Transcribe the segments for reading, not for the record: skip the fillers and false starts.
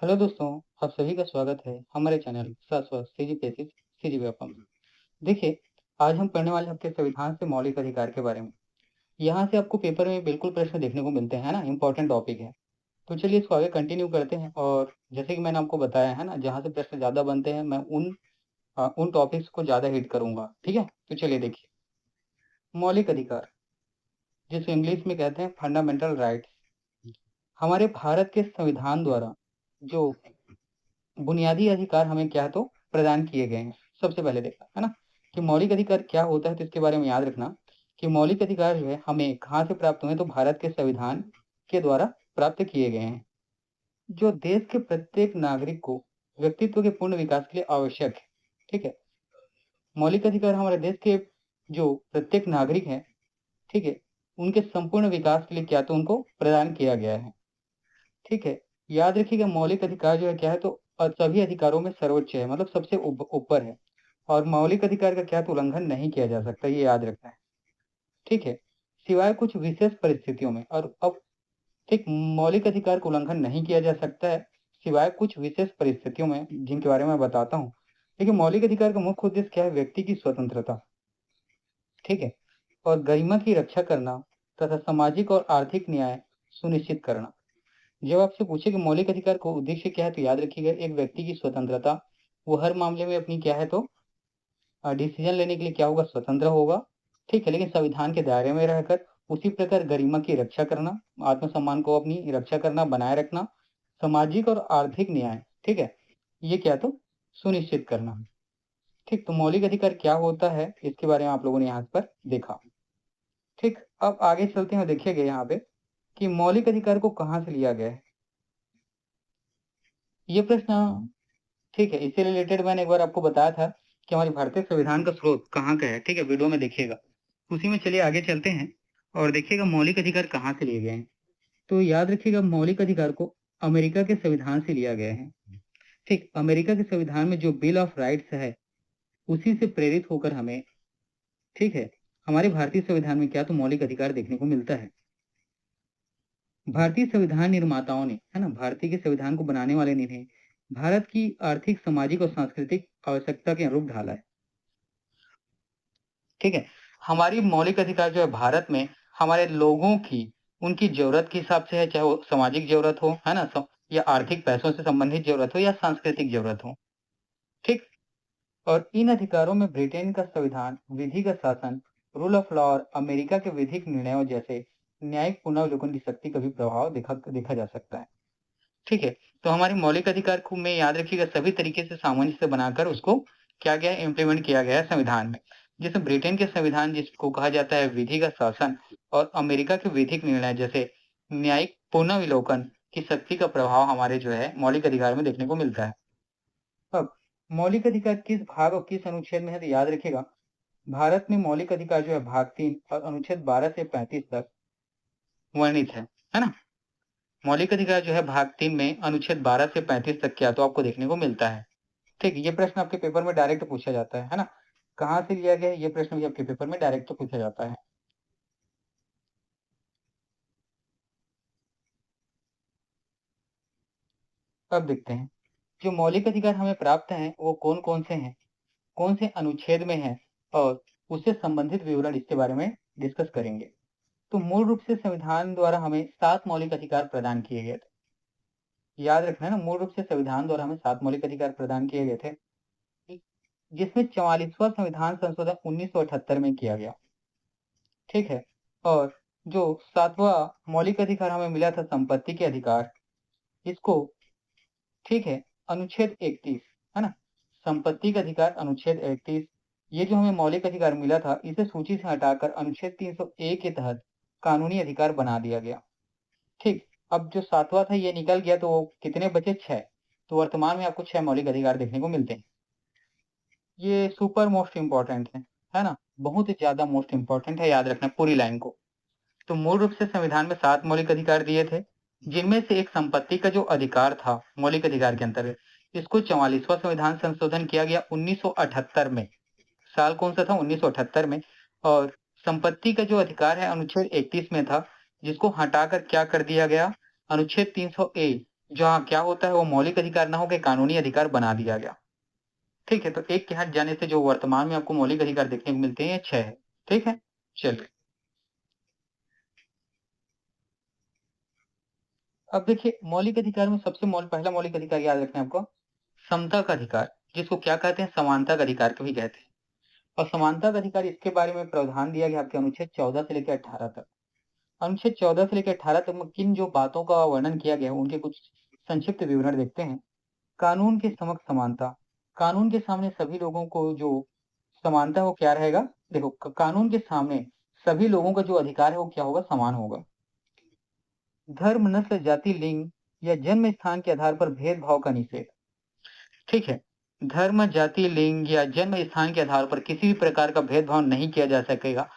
Hello दोस्तों, आप सभी का स्वागत है हमारे चैनल शाश्वत सीजीपीएससी सीजीपीएफएम। देखिए, आज हम पढ़ने वाले हैं आपके संविधान से मौलिक अधिकार के बारे में। यहाँ से आपको पेपर में बिल्कुल प्रश्न देखने को मिलते हैं ना, इम्पोर्टेंट टॉपिक है। तो चलिए इसको आगे कंटिन्यू करते हैं और जैसे कि मैंने आपको बताया है ना, जहाँ से प्रश्न ज़्यादा बनते हैं मैं उन टॉपिक्स को ज़्यादा हिट करूँगा, ठीक है? तो चलिए देखिए, मौलिक अधिकार जिसे इंग्लिश में कहते हैं फंडामेंटल राइट्स, हमारे भारत के संविधान द्वारा जो बुनियादी अधिकार हमें क्या तो प्रदान किए गए हैं। सबसे पहले देखा है ना कि मौलिक अधिकार क्या होता है, तो इसके बारे में याद रखना कि मौलिक अधिकार जो है हमें कहाँ से प्राप्त हुए, तो भारत के संविधान के द्वारा प्राप्त किए गए हैं, जो देश के प्रत्येक नागरिक को व्यक्तित्व के पूर्ण विकास के लिए आवश्यक है। ठीक है, मौलिक अधिकार हमारे देश के जो प्रत्येक नागरिक हैं, ठीक है, उनके संपूर्ण विकास के लिए क्या तो उनको प्रदान किया गया है। ठीक है, याद रखिएगा मौलिक अधिकार जो है क्या है, तो सभी अधिकारों में सर्वोच्च है, मतलब सबसे ऊपर है, और मौलिक अधिकार का क्या तो उल्लंघन नहीं किया जा सकता, ये याद रखना है। ठीक है, सिवाय कुछ विशेष परिस्थितियों में, और अब ठीक मौलिक अधिकार का उल्लंघन नहीं किया जा सकता है सिवाय कुछ विशेष परिस्थितियों में, जिनके बारे में मैं बताता हूँ। देखिए, मौलिक अधिकार का मुख्य उद्देश्य क्या है, व्यक्ति की स्वतंत्रता, ठीक है, और गरिमा की रक्षा करना तथा सामाजिक और आर्थिक न्याय सुनिश्चित करना। जब आपसे पूछे कि मौलिक अधिकार का उद्देश्य क्या है, तो याद रखिएगा एक व्यक्ति की स्वतंत्रता, वो हर मामले में अपनी क्या है तो डिसीजन लेने के लिए क्या होगा, स्वतंत्र होगा। ठीक है, लेकिन संविधान के दायरे में रहकर उसी प्रकार गरिमा की रक्षा करना, आत्मसम्मान को अपनी रक्षा करना, बनाए रखना, सामाजिक और आर्थिक न्याय, ठीक है, ये क्या तो सुनिश्चित करना। ठीक, तो मौलिक अधिकार क्या होता है इसके बारे में आप लोगों ने यहाँ पर देखा। ठीक, अब आगे चलते हैं, देखिएगा यहाँ पे कि मौलिक अधिकार को कहाँ से लिया गया है। ये प्रश्न, ठीक है, इससे रिलेटेड मैंने एक बार आपको बताया था कि हमारे भारतीय संविधान का स्रोत कहाँ का है। ठीक है, वीडियो में देखिएगा, उसी में चलिए आगे चलते हैं और देखिएगा मौलिक अधिकार कहाँ से लिए गए हैं। तो याद रखिएगा मौलिक अधिकार को अमेरिका के संविधान से लिया गया है। ठीक, अमेरिका के संविधान में जो बिल ऑफ राइट्स है, उसी से प्रेरित होकर हमें, ठीक है, हमारे भारतीय संविधान में क्या तो मौलिक अधिकार देखने को मिलता है। भारतीय संविधान निर्माताओं ने, है ना, भारतीय के संविधान को बनाने वाले ने भारत की आर्थिक, सामाजिक और सांस्कृतिक आवश्यकता के अनुरूप ढाला है। ठीक है, हमारी मौलिक अधिकार जो है भारत में हमारे लोगों की, उनकी जरूरत के हिसाब से है, चाहे वो सामाजिक जरूरत हो, है ना, या आर्थिक पैसों से संबंधित जरूरत हो या सांस्कृतिक जरूरत हो। ठीक, और इन अधिकारों में ब्रिटेन का संविधान, विधिगत शासन, रूल ऑफ लॉ और अमेरिका के विधिक निर्णयों जैसे न्यायिक पुनर्विलोकन की शक्ति का भी प्रभाव देखा जा सकता है। ठीक है, तो हमारे मौलिक अधिकार को में याद रखिएगा सभी तरीके से सामंजस्य बनाकर उसको क्या गया है, इम्प्लीमेंट किया गया है संविधान में। जैसे ब्रिटेन के संविधान जिसको कहा जाता है विधिगत शासन, और अमेरिका के विधिक निर्णय जैसे न्यायिक पुनर्विलोकन की शक्ति का प्रभाव हमारे जो है मौलिक अधिकार में देखने को मिलता है। अब मौलिक अधिकार किस भाग और किस अनुच्छेद में है, तो याद रखिएगा भारत में मौलिक अधिकार जो है भाग 3 और अनुच्छेद 12 से 35 तक वर्णित है ना। मौलिक अधिकार जो है भाग 3 में अनुच्छेद 12 से 35 तक क्या तो आपको देखने को मिलता है। ठीक, ये प्रश्न आपके पेपर में डायरेक्ट पूछा जाता है ना, कहाँ से लिया गया है, ये प्रश्न भी आपके पेपर में डायरेक्ट पूछा जाता है। अब देखते हैं जो मौलिक अधिकार हमें प्राप्त हैं वो कौन कौन से हैं, कौन से अनुच्छेद में है, और उससे संबंधित विवरण इसके बारे में डिस्कस करेंगे। तो मूल रूप से संविधान द्वारा हमें 7 मौलिक अधिकार प्रदान किए गए थे। याद रखना है ना, मूल रूप से संविधान द्वारा हमें 7 मौलिक अधिकार प्रदान किए गए थे, जिसमें 44वां संविधान संशोधन 1978 में किया गया। ठीक है, और जो 7वां मौलिक अधिकार हमें मिला था संपत्ति के अधिकार, इसको, ठीक है, अनुच्छेद 31, है ना, संपत्ति का अधिकार अनुच्छेद 31, ये जो हमें मौलिक अधिकार मिला था इसे सूची से हटाकर अनुच्छेद 301 के तहत कानूनी अधिकार बना दिया गया। ठीक, अब जो 7वां था ये निकल गया, तो वो कितने बचे, 6। तो वर्तमान में आपको 6 मौलिक अधिकार देखने को मिलते हैं। ये सुपर मोस्ट इम्पोर्टेंट है ना, बहुत ही ज्यादा मोस्ट इम्पोर्टेंट है, याद रखना पूरी लाइन को। तो मूल रूप से संविधान में 7 मौलिक अधिकार दिए थे, जिनमें से एक संपत्ति का जो अधिकार था मौलिक अधिकार के अंतर्गत, इसको 44वां संविधान संशोधन किया गया 1978 में। साल कौन सा था, 1978 में। और संपत्ति का जो अधिकार है अनुच्छेद 31 में था, जिसको हटाकर क्या कर दिया गया, अनुच्छेद 300 ए, जहाँ क्या होता है वो मौलिक अधिकार ना होकर कानूनी अधिकार बना दिया गया। ठीक है, तो एक के हट जाने से जो वर्तमान में आपको मौलिक अधिकार देखने को मिलते हैं, ये 6 है। ठीक है? चलिए। अब देखिए मौलिक अधिकार में सबसे पहला मौलिक अधिकार याद रखना है आपको, समता का अधिकार, जिसको क्या कहते हैं, समानता का अधिकार भी कहते हैं। और समानता का अधिकार इसके बारे में प्रावधान दिया गया आपके अनुच्छेद 14 से लेकर 18 तक। अनुच्छेद 14 से लेकर 18 तक में किन जो बातों का वर्णन किया गया है उनके कुछ संक्षिप्त विवरण देखते हैं। कानून के समक्ष समानता, कानून के सामने सभी लोगों को जो समानता है वो क्या रहेगा, देखो कानून के सामने सभी लोगों का जो अधिकार है वो क्या होगा, समान होगा। धर्म, नस्ल, जाति, लिंग या जन्म स्थान के आधार पर भेदभाव का निषेध। ठीक है, धर्म, जाति, लिंग या जन्म स्थान के आधार पर किसी भी प्रकार का भेदभाव नहीं किया जा सकेगा,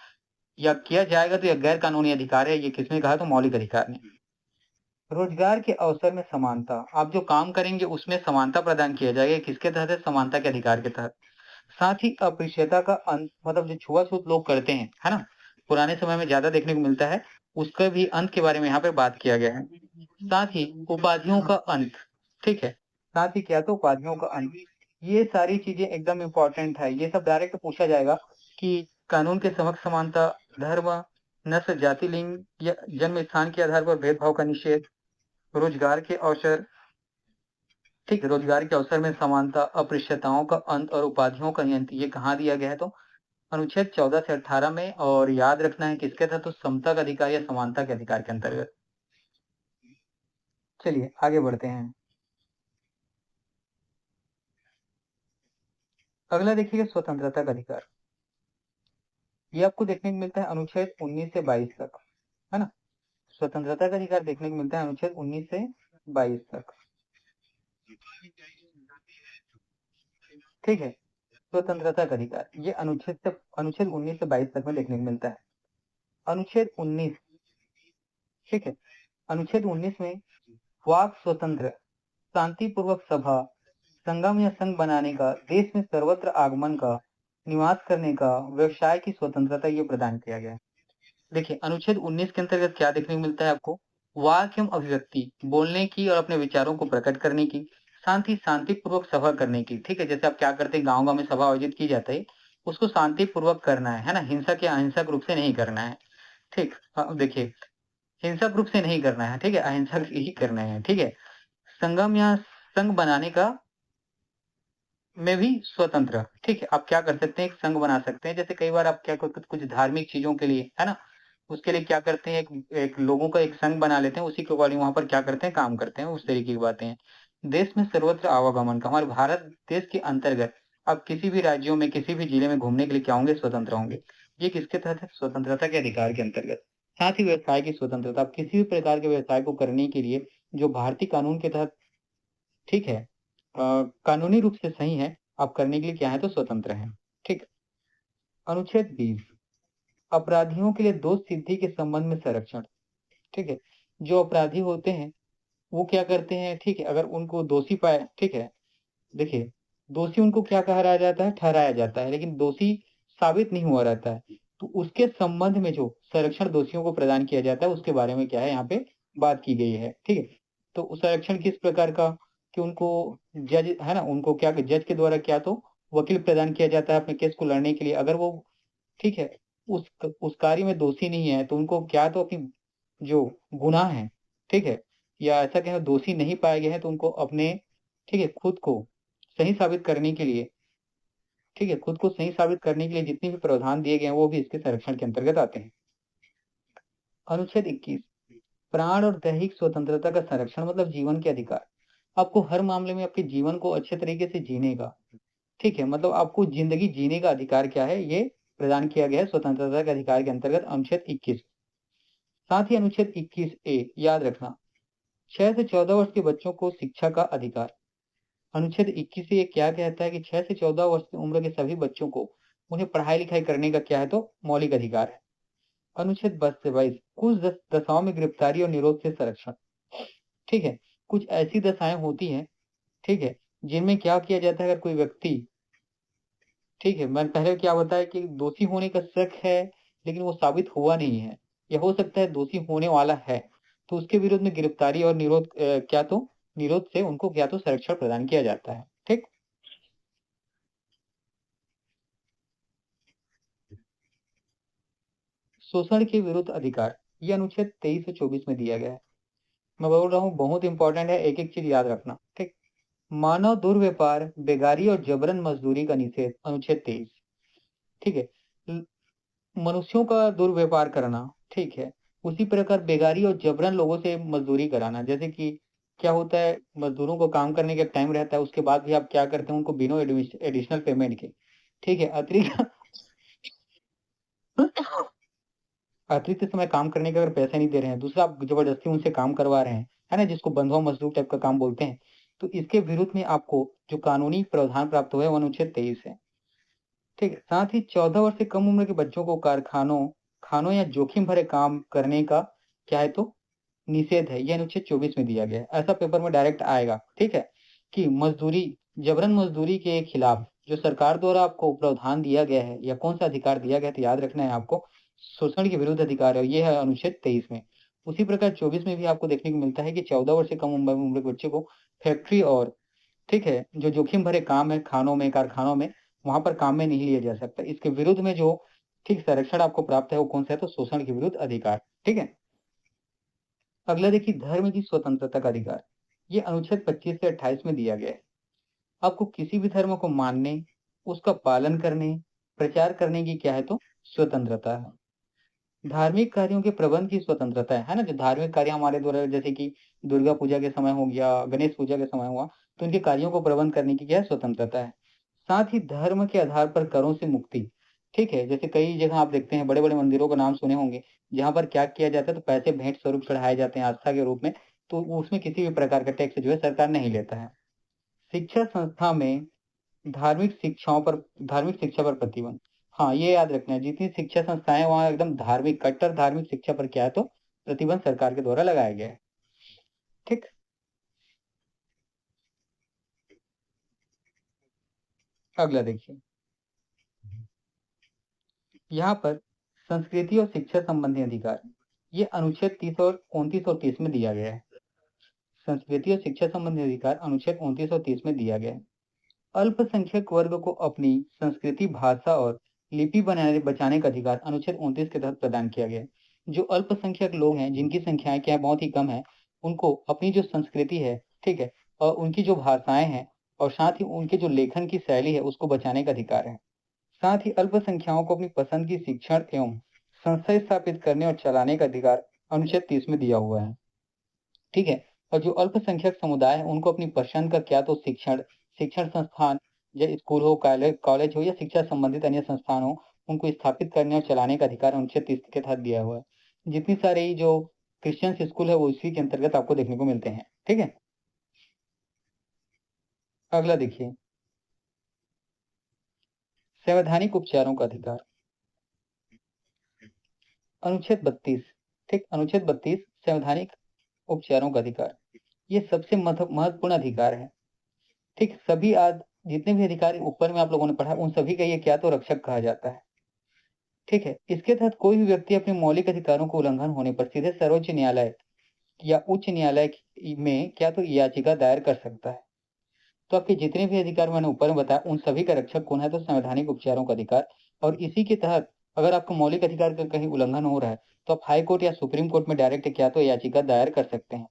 या किया जाएगा तो यह गैर कानूनी अधिकार है। ये किसने कहा, तो मौलिक अधिकार ने। रोजगार के अवसर में समानता, आप जो काम करेंगे उसमें समानता प्रदान किया जाएगा, किसके तहत है, समानता के अधिकार के तहत। साथ ही अस्पृश्यता का अंत, मतलब जो छुआछूत लोग करते हैं, है ना, पुराने समय में ज्यादा देखने को मिलता है, उसका भी अंत के बारे में यहाँ पे बात किया गया है। साथ ही उपाधियों का अंत, ठीक है, साथ ही क्या, तो उपाधियों का अंत। ये सारी चीजें एकदम इम्पोर्टेंट है, ये सब डायरेक्ट पूछा जाएगा कि कानून के समक्ष समानता, धर्म, नस्ल, जाति, लिंग या जन्म स्थान के आधार पर भेदभाव का निषेध, रोजगार के अवसर, ठीक है, रोजगार के अवसर में समानता, अस्पृश्यताओं का अंत और उपाधियों का अंत, ये कहाँ दिया गया है, तो अनुच्छेद 14 से 18 में। और याद रखना है किसके तहत, तो समता का अधिकार या समानता के अधिकार के अंतर्गत। चलिए आगे बढ़ते हैं। अगला देखिए स्वतंत्रता का अधिकार। ये आपको देखने को मिलता है अनुच्छेद 19 से 22 तक, है ना। स्वतंत्रता का अधिकार देखने को मिलता है अनुच्छेद 19 से 22 तक। ठीक है, स्वतंत्रता का अधिकार ये अनुच्छेद 19 से 22 तक में देखने को मिलता है। अनुच्छेद 19, ठीक है, अनुच्छेद 19 में वाक स्वतंत्र, शांतिपूर्वक सभा, संगम या संघ बनाने का, देश में सर्वत्र आगमन का, निवास करने का, व्यवसाय की स्वतंत्रता ये प्रदान किया गया है। देखिए अनुच्छेद 19 के अंतर्गत क्या देखने को मिलता है आपको, वाक एवं अभिव्यक्ति, बोलने की और अपने विचारों को प्रकट करने की, साथ ही शांतिपूर्वक सभा करने की। ठीक है, जैसे आप क्या करते हैं, गाँव में सभा आयोजित की जाती है, उसको शांतिपूर्वक करना है ना, हिंसक या अहिंसक रूप से नहीं करना है। ठीक, देखिए हिंसक रूप से नहीं करना है, ठीक है, अहिंसक ही करना है। ठीक है, संगम या संघ बनाने का में भी स्वतंत्र। ठीक है, आप क्या कर सकते हैं, एक संघ बना सकते हैं। जैसे कई बार आप क्या करते हैं, कुछ धार्मिक चीजों के लिए, है ना, उसके लिए क्या करते हैं, एक लोगों का एक संघ बना लेते हैं, उसी के अकॉर्डिंग वहां पर क्या करते हैं, काम करते हैं, उस तरीके की बातें हैं। देश में सर्वत्र आवागमन का, हमारे भारत देश के अंतर्गत आप किसी भी राज्यों में, किसी भी जिले में घूमने के लिए क्या होंगे, स्वतंत्र होंगे। ये किसके तहत है, स्वतंत्रता के अधिकार के अंतर्गत। साथ ही व्यवसाय की स्वतंत्रता, आप किसी भी प्रकार के व्यवसाय को करने के लिए जो भारतीय कानून के तहत, ठीक है, कानूनी रूप से सही है, आप करने के लिए क्या है, तो स्वतंत्र हैं। ठीक, अनुच्छेद 20, अपराधियों के लिए दोष सिद्धि के संबंध में संरक्षण। ठीक है, जो अपराधी होते हैं वो क्या करते हैं, ठीक है, अगर उनको दोषी पाए, ठीक है, देखिए दोषी उनको क्या कहा जाता है, ठहराया जाता है, लेकिन दोषी साबित नहीं हुआ रहता है, तो उसके संबंध में जो संरक्षण दोषियों को प्रदान किया जाता है उसके बारे में क्या है, यहाँ पे बात की गई है। ठीक है, तो उस संरक्षण किस प्रकार का, कि उनको जज, है ना, उनको क्या, जज के द्वारा क्या, तो वकील प्रदान किया जाता है अपने केस को लड़ने के लिए। अगर वो, ठीक है, उस कार्य में दोषी नहीं है तो उनको क्या, तो अपनी जो गुनाह है, ठीक है, या ऐसा कहें दोषी नहीं पाए गए हैं तो उनको अपने, ठीक है, खुद को सही साबित करने के लिए, ठीक है, खुद को सही साबित करने के लिए जितने भी प्रावधान दिए गए हैं वो भी इसके संरक्षण के अंतर्गत आते हैं। अनुच्छेद 21, प्राण और दैहिक स्वतंत्रता का संरक्षण, मतलब जीवन के अधिकार, आपको हर मामले में आपके जीवन को अच्छे तरीके से जीने का, ठीक है, मतलब आपको जिंदगी जीने का अधिकार क्या है, ये प्रदान किया गया है स्वतंत्रता के अधिकार के अंतर्गत अनुच्छेद 21। साथ ही अनुच्छेद 21A याद रखना, 6 से 14 वर्ष के बच्चों को शिक्षा का अधिकार। अनुच्छेद 21 ये क्या कहता है कि 6 से 14 वर्ष की उम्र के सभी बच्चों को उन्हें पढ़ाई लिखाई करने का क्या है, तो मौलिक अधिकार है। अनुच्छेद 20 से 22, कुछ दशाओं में गिरफ्तारी और निरोध से संरक्षण। ठीक है, कुछ ऐसी दशाएं होती हैं, ठीक है, जिनमें क्या किया जाता है, अगर कोई व्यक्ति, ठीक है, मैंने पहले क्या बताया कि दोषी होने का शक है लेकिन वो साबित हुआ नहीं है, या हो सकता है दोषी होने वाला है, तो उसके विरुद्ध में गिरफ्तारी और निरोध क्या, तो निरोध से उनको क्या तो संरक्षण प्रदान किया जाता है। ठीक, शोषण के विरुद्ध अधिकार ये अनुच्छेद 23 और 24 में दिया गया है। मैं बोल रहा हूँ बहुत इंपॉर्टेंट है, एक एक चीज याद रखना। ठीक, मानव दुर्व्यापार, बेगारी और जबरन मजदूरी का निषेध अनुच्छेद 23। ठीक है, ल- मनुष्यों का दुर्व्यापार करना, ठीक है, उसी प्रकार बेगारी और जबरन लोगों से मजदूरी कराना। जैसे कि क्या होता है, मजदूरों को काम करने का टाइम रहता है, उसके बाद भी आप क्या करते हैं, उनको बिना एडिशनल पेमेंट के, ठीक है, अतिरिक्त अतिरिक्त समय काम करने का अगर पैसे नहीं दे रहे हैं, दूसरा आप जबरदस्ती उनसे काम करवा रहे हैं, है ना, जिसको बंधुआ मजदूर टाइप का काम बोलते हैं, तो इसके विरुद्ध में आपको जो कानूनी प्रावधान प्राप्त हुआ है वो अनुच्छेद 23 है। ठीक है, साथ ही 14 वर्ष से कम उम्र के बच्चों को कारखानों, खानों या जोखिम भरे काम करने का क्या है तो निषेध है, ये अनुच्छेद 24 में दिया गया है। ऐसा पेपर में डायरेक्ट आएगा। ठीक है, कि मजदूरी, जबरन मजदूरी के खिलाफ जो सरकार द्वारा आपको प्रावधान दिया गया है या कौन सा अधिकार दिया गया है, तो याद रखना है आपको, शोषण के विरुद्ध अधिकार है, ये है अनुच्छेद 23 में। उसी प्रकार 24 में भी आपको देखने को मिलता है कि 14 वर्ष से कम उम्र के बच्चे को फैक्ट्री और, ठीक है, जो जोखिम भरे काम है खानों में, कारखानों में, वहां पर काम में नहीं लिया जा सकता। इसके विरुद्ध में जो ठीक संरक्षण आपको प्राप्त है वो कौन सा है, तो शोषण के विरुद्ध अधिकार। ठीक है, अगला देखिए, धर्म की स्वतंत्रता का अधिकार, ये अनुच्छेद 25 से 28 में दिया गया है। आपको किसी भी धर्म को मानने, उसका पालन करने, प्रचार करने की क्या है तो स्वतंत्रता है। धार्मिक कार्यों के प्रबंध की स्वतंत्रता है ना, जो धार्मिक कार्य हमारे द्वारा, जैसे कि दुर्गा पूजा के समय हो गया, गणेश पूजा के समय हुआ, तो इनके कार्यों को प्रबंध करने की क्या है, स्वतंत्रता है। साथ ही धर्म के आधार पर करों से मुक्ति। ठीक है, जैसे कई जगह आप देखते हैं, बड़े बड़े मंदिरों का नाम सुने होंगे, जहां पर क्या किया जाता है, तो पैसे भेंट स्वरूप चढ़ाए जाते हैं आस्था के रूप में, तो उसमें किसी भी प्रकार का टैक्स जो है सरकार नहीं लेता है। शिक्षा संस्था में धार्मिक शिक्षाओं पर, धार्मिक शिक्षा पर प्रतिबंध। हाँ, ये याद रखना है, जितनी शिक्षा संस्थाएं वहां एकदम धार्मिक, कट्टर धार्मिक शिक्षा पर क्या है तो प्रतिबंध सरकार के द्वारा लगाया गया है। ठीक, अगला देखिए, यहाँ पर संस्कृति और शिक्षा संबंधी अधिकार, ये अनुच्छेद 30 और 29 और 30 में दिया गया है। संस्कृति और शिक्षा संबंधी अधिकार अनुच्छेद 29 और 30 में दिया गया है। अल्पसंख्यक वर्ग को अपनी संस्कृति, भाषा और लिपि बनाने बचाने का अधिकार अनुच्छेद 29 के तहत प्रदान किया गया है। जो अल्पसंख्यक लोग हैं, जिनकी संख्याएं क्या है, बहुत ही कम है, उनको अपनी जो संस्कृति है, ठीक है, और उनकी जो भाषाएं हैं, और साथ ही उनके जो लेखन की शैली है, उसको बचाने का अधिकार है। साथ ही अल्पसंख्याओं को अपनी पसंद की शिक्षण एवं संस्थाएं स्थापित करने और चलाने का अधिकार अनुच्छेद 30 में दिया हुआ है। ठीक है, और जो अल्पसंख्यक समुदाय है, उनको अपनी पसंद का क्या तो शिक्षण, शिक्षण संस्थान, या स्कूल हो, कॉलेज हो, या शिक्षा संबंधित अन्य संस्थान हो, उनको स्थापित करने और चलाने का अधिकार अनुच्छेद 30 के तहत दिया हुआ है। जितनी सारी जो क्रिश्चियन स्कूल है वो इसी के अंतर्गत आपको देखने को मिलते हैं। ठीक है, अगला देखिए, संवैधानिक उपचारों का अधिकार अनुच्छेद 32। ठीक, अनुच्छेद 32 संवैधानिक उपचारों का अधिकार, ये सबसे महत्वपूर्ण अधिकार है। ठीक, सभी आज जितने भी अधिकार ऊपर में आप लोगों ने पढ़ा, उन सभी का ये क्या तो रक्षक कहा जाता है। ठीक है, इसके तहत कोई भी व्यक्ति अपने मौलिक अधिकारों को उल्लंघन होने पर सीधे सर्वोच्च न्यायालय या उच्च न्यायालय में क्या तो याचिका दायर कर सकता है। तो आपके जितने भी अधिकार मैंने ऊपर में बताया, उन सभी का रक्षक कौन है, तो संवैधानिक उपचारों का अधिकार। और इसी के तहत अगर आपको मौलिक अधिकार का कहीं उल्लंघन हो रहा है, तो आप हाई कोर्ट या सुप्रीम कोर्ट में डायरेक्ट क्या तो याचिका दायर कर सकते हैं।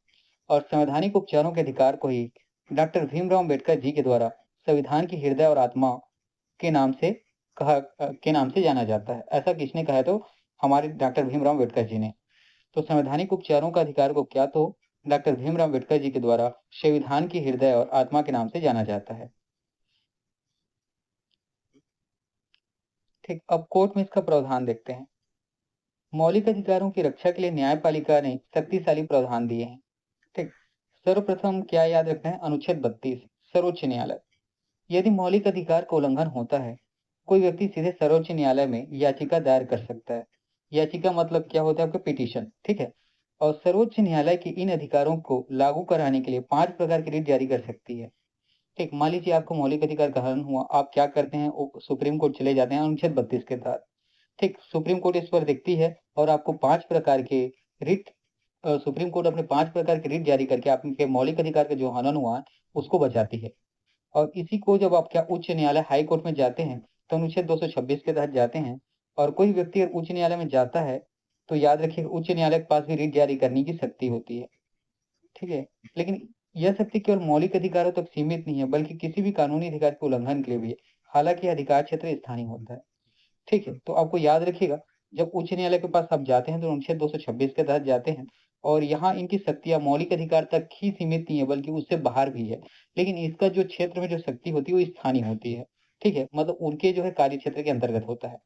और संवैधानिक उपचारों के अधिकार को ही डॉक्टर भीमराव अम्बेडकर जी के द्वारा संविधान की हृदय और आत्मा के नाम से के नाम से जाना जाता है। ऐसा किसने कहा है, तो हमारे डॉक्टर भीमराव अम्बेडकर जी ने। तो संवैधानिक उपचारों का अधिकार को क्या तो डॉक्टर भीमराव अम्बेडकर जी के द्वारा संविधान की हृदय और आत्मा के नाम से जाना जाता है। ठीक, अब कोर्ट में इसका प्रावधान देखते हैं। मौलिक अधिकारों की रक्षा के लिए न्यायपालिका ने शक्तिशाली प्रावधान दिए हैं। ठीक, सर्वप्रथम क्या याद रखना है, अनुच्छेद 32 सर्वोच्च न्यायालय। यदि मौलिक अधिकार का उल्लंघन होता है, कोई व्यक्ति सीधे सर्वोच्च न्यायालय में याचिका दायर कर सकता है। याचिका मतलब क्या होता है, आपका पिटीशन। ठीक है, और सर्वोच्च न्यायालय के इन अधिकारों को लागू कराने के लिए 5 प्रकार की रीट जारी कर सकती है। ठीक, मान लीजिए आपको मौलिक अधिकार का हनन हुआ, आप क्या करते हैं, सुप्रीम कोर्ट चले जाते हैं अनुच्छेद 32 के तहत। ठीक, सुप्रीम कोर्ट इस पर देखती है और आपको 5 प्रकार के रिट सुप्रीम कोर्ट अपने 5 प्रकार के रिट जारी करके आपके मौलिक अधिकार का जो हनन हुआ उसको बचाती है। और इसी को जब आप क्या उच्च न्यायालय हाई कोर्ट में जाते हैं तो अनुच्छेद 226 के तहत जाते हैं। और कोई व्यक्ति अगर उच्च न्यायालय में जाता है तो याद रखिए उच्च न्यायालय के पास भी रिट जारी करने की शक्ति होती है। ठीक है, लेकिन यह शक्ति केवल मौलिक अधिकारों तक सीमित नहीं है बल्कि किसी भी कानूनी अधिकार के उल्लंघन के लिए भी है। हालांकि अधिकार क्षेत्र स्थानीय होता है। ठीक है, तो आपको याद रखिएगा जब उच्च न्यायालय के पास आप जाते हैं तो अनुच्छेद 226 के तहत जाते हैं। और यहाँ इनकी शक्तियां मौलिक अधिकार तक ही सीमित नहीं है बल्कि उससे बाहर भी है। लेकिन इसका जो क्षेत्र में जो शक्ति होती है वो स्थानीय होती है। ठीक है, मतलब उनके जो है कार्य क्षेत्र के अंतर्गत होता है।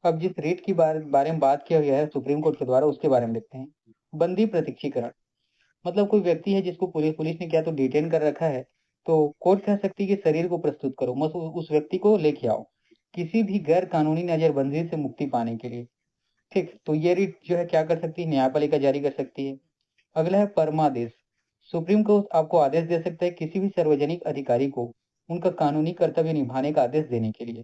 अब जिस रेट की बारे में बात किया गया है सुप्रीम कोर्ट के द्वारा उसके बारे में देखते हैं। बंदी प्रत्यक्षीकरण मतलब कोई व्यक्ति है जिसको पुलिस ने क्या तो डिटेन कर रखा है, तो कोर्ट कह सकती है कि शरीर को प्रस्तुत करो, मत उस व्यक्ति को लेके आओ किसी भी गैर कानूनी नजरबंदी से मुक्ति पाने के लिए। ठीक, तो ये रिट जो है क्या कर सकती है, न्यायपालिका जारी कर सकती है। अगला है परमादेश। सुप्रीम कोर्ट आपको आदेश दे सकता है किसी भी सार्वजनिक अधिकारी को उनका कानूनी कर्तव्य निभाने का आदेश देने के लिए।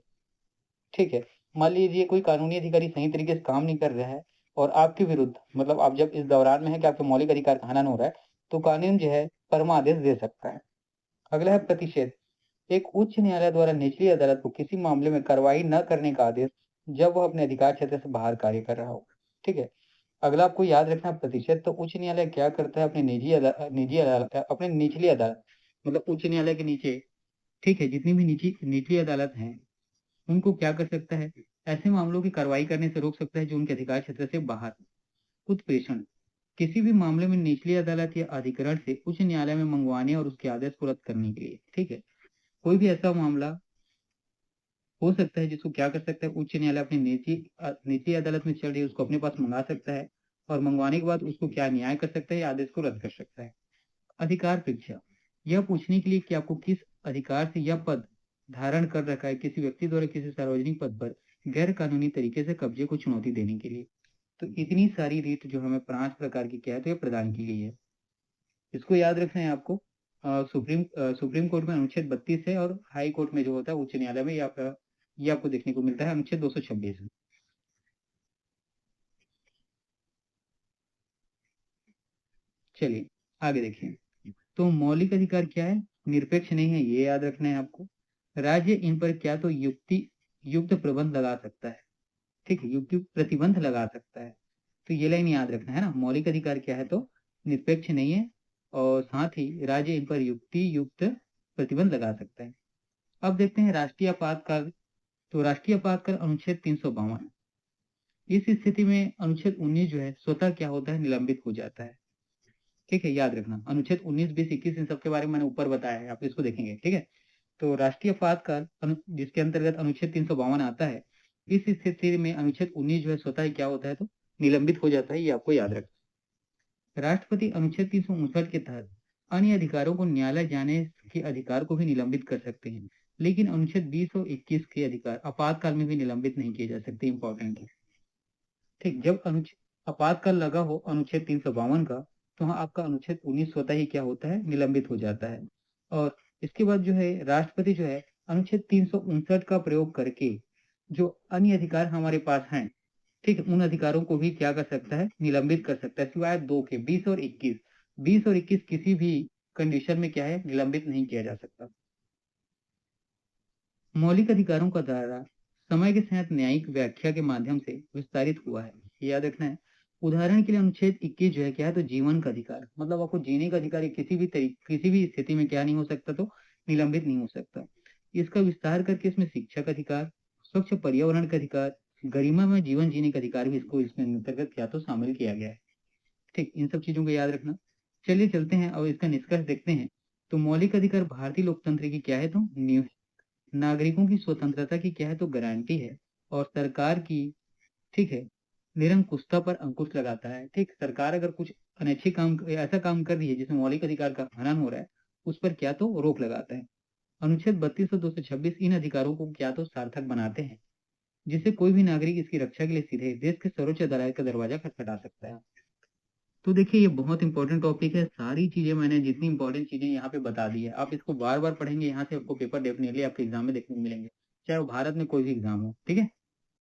ठीक है, मान लीजिए कोई कानूनी अधिकारी सही तरीके से काम नहीं कर रहा है और आपके विरुद्ध मतलब आप जब इस दौरान में है कि आपके मौलिक अधिकार का हनन हो रहा है तो कानून जो है परमादेश दे सकता है। अगला है प्रतिषेध। एक उच्च न्यायालय द्वारा निचली अदालत को किसी मामले में कार्रवाई न करने का आदेश जब वह अपने अधिकार क्षेत्र से बाहर कार्य कर रहा हो। ठीक है, अगला आपको याद रखना है प्रतिषेध। तो उच्च न्यायालय क्या करता है अपने निजी अदालत अपने निचली अदालत मतलब उच्च न्यायालय के नीचे, ठीक है, जितनी भी निचली अदालत है उनको क्या कर सकता है, ऐसे मामलों की कार्रवाई करने से रोक सकता है जो उनके अधिकार क्षेत्र से बाहर। उत्प्रेषण किसी भी मामले में निचली अदालत या अधिकरण से उच्च न्यायालय में मंगवाने और उसके आदेश को रद्द करने के लिए। ठीक है, कोई भी ऐसा मामला हो सकता है जिसको क्या कर सकता है उच्च न्यायालय अपनी निचली अदालत में चल रही है उसको अपने पास मंगा सकता है और मंगवाने के बाद उसको क्या न्याय कर सकता है या आदेश को रद्द कर सकता है। अधिकार परीक्षा यह पूछने के लिए कि आपको किस अधिकार से यह पद धारण कर रखा है किसी व्यक्ति द्वारा किसी सार्वजनिक पद पर गैर कानूनी तरीके से कब्जे को चुनौती देने के लिए। तो इतनी सारी रीत जो हमें 5 प्रकार की क्या है तो ये प्रदान की गई है। इसको याद रखना है आपको। सुप्रीम कोर्ट में अनुच्छेद 32 है और हाई कोर्ट में जो होता है उच्च न्यायालय में ये आपको देखने को मिलता है अनुच्छेद 226। चलिए आगे देखिए। तो मौलिक अधिकार क्या है, निरपेक्ष नहीं है, ये याद रखना है आपको। राज्य इन पर क्या तो युक्त प्रबंध लगा सकता है। ठीक है, युक्त प्रतिबंध लगा सकता है। तो ये लाइन याद रखना है ना, मौलिक अधिकार क्या है तो निरपेक्ष नहीं है और साथ ही राज्य इन पर युक्त प्रतिबंध लगा सकता है। अब देखते हैं राष्ट्रीय आपातकाल। तो राष्ट्रीय आपातकाल अनुच्छेद 352। इस स्थिति में अनुच्छेद 19 जो है स्वतः क्या होता है, निलंबित हो जाता है। ठीक है, याद रखना अनुच्छेद 19, 20, 21 इन सब के बारे में मैंने ऊपर बताया है, आप इसको देखेंगे। ठीक है, तो राष्ट्रीय आपातकाल जिसके अंतर्गत अनुच्छेद 352 आता है, इस स्थिति में अनुच्छेद 19 जो है स्वतः ही क्या होता है तो निलंबित हो जाता है, ये आपको याद रखना। राष्ट्रपति अनुच्छेद 359 के तहत अन्य अधिकारों को न्यायालय जाने के अधिकार को भी निलंबित कर सकते हैं, लेकिन अनुच्छेद 20 और 21 के अधिकार आपातकाल में भी निलंबित नहीं किए जा सकते। इंपॉर्टेंट है। ठीक, जब अनुच्छेद आपातकाल लगा हो अनुच्छेद 352 का तो हाँ आपका अनुच्छेद 19 स्वतः ही क्या होता है, निलंबित हो जाता है। और इसके बाद जो है राष्ट्रपति जो है अनुच्छेद 359 का प्रयोग करके जो अन्य अधिकार हमारे पास हैं, ठीक, उन अधिकारों को भी क्या कर सकता है, निलंबित कर सकता है, सिवाय दो के 20 और 21। 20 और 21 किसी भी कंडीशन में क्या है, निलंबित नहीं किया जा सकता। मौलिक अधिकारों का दायरा समय के साथ न्यायिक व्याख्या के माध्यम से विस्तारित हुआ है, याद रखना है। उदाहरण के लिए अनुच्छेद 21 जो है क्या है तो जीवन का अधिकार, मतलब आपको जीने का अधिकार किसी भी स्थिति में क्या नहीं हो सकता तो निलंबित नहीं हो सकता। इसका विस्तार करके इसमें शिक्षा का अधिकार, स्वच्छ पर्यावरण का अधिकार, गरिमा में जीवन जीने का अधिकार भी इसको इसमें अंतर्गत क्या तो शामिल किया गया है। ठीक, इन सब चीजों को याद रखना। चलिए चलते हैं और इसका निष्कर्ष देखते हैं। तो मौलिक अधिकार भारतीय लोकतंत्र की क्या है तो नींव है, नागरिकों की स्वतंत्रता की क्या है तो गारंटी है और सरकार की, ठीक है, निरंकुशता पर अंकुश लगाता है। ठीक, सरकार अगर कुछ अनैच्छिक काम ऐसा काम कर रही है जिसमें मौलिक अधिकार का हनन हो रहा है उस पर क्या तो रोक लगाता है। अनुच्छेद 32 और 226 इन अधिकारों को क्या तो सार्थक बनाते हैं, जिससे कोई भी नागरिक इसकी रक्षा के लिए सीधे देश के सर्वोच्च अदालत का दरवाजा खटखटा सकता है। तो देखिए ये बहुत इंपॉर्टेंट टॉपिक है, सारी चीजें मैंने जितनी इंपॉर्टेंट चीजें यहाँ पे बता दी है, आप इसको बार बार पढ़ेंगे, यहाँ से आपको पेपर डेफिनेटली आपके एग्जाम में देखने को मिलेंगे, चाहे वो भारत में कोई भी एग्जाम हो। ठीक है।